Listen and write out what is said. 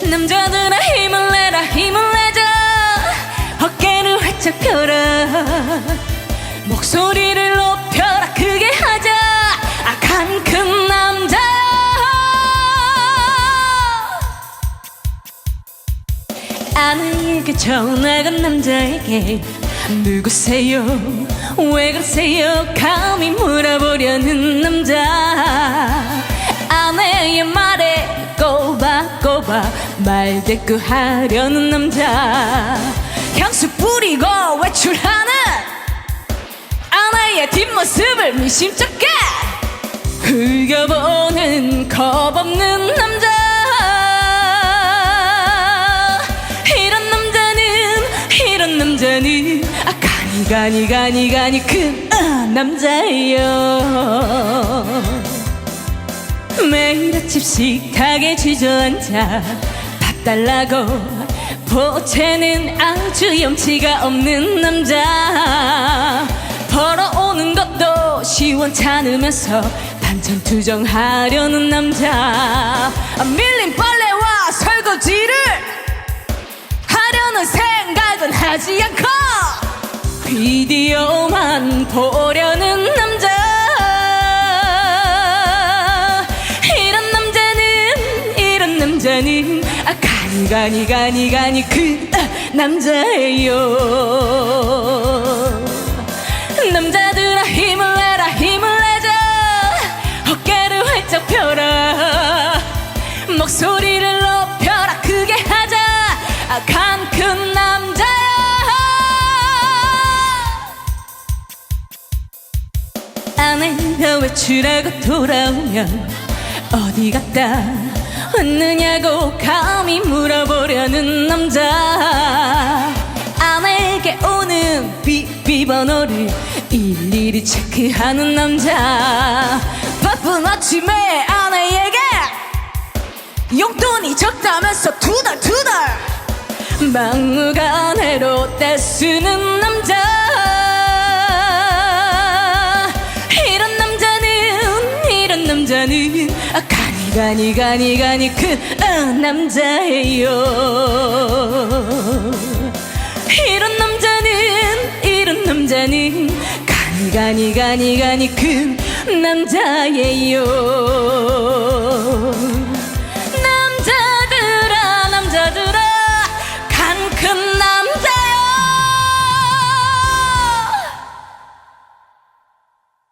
남자들아 힘을 내라 힘을 내자 어깨를 활짝 펴라 목소리를 높여라 크게 하자 악한 큰 남자 아내에게 전화간 남자에게 누구세요 왜 그러세요 감히 물어보려는 남자 아내의 말에 꼬박꼬박 말대꾸하려는 남자 향수 뿌리고 외출하는 아내의 뒷모습을 미심쩍게 흘겨보는 겁없는 남자 이런 남자는 가니 큰 남자예요 매일 아침 식탁에 주저앉아 밥 달라고 보채는 아주 염치가 없는 남자 벌어오는 것도 시원찮으면서 반찬투정하려는 남자 밀린 빨래와 설거지를 하려는 생각은 하지 않고 비디오만 보려는 남자 이런 남자는 가니 그 남자예요 남자들아 힘을 내라 힘을 내자 어깨를 활짝 펴라 목소리를 높여라 크게 하자 악한 큰 남자 아내가 외출하고 돌아오면 어디 갔다 왔느냐고 감히 물어보려는 남자 아내에게 오는 비번호를 일일이 체크하는 남자 바쁜 아침에 아내에게 용돈이 적다면서 두달 막무가내로 떼쓰는 남자 이런 남자는 가니 그 남자예요 이런 남자는 가니 그 남자예요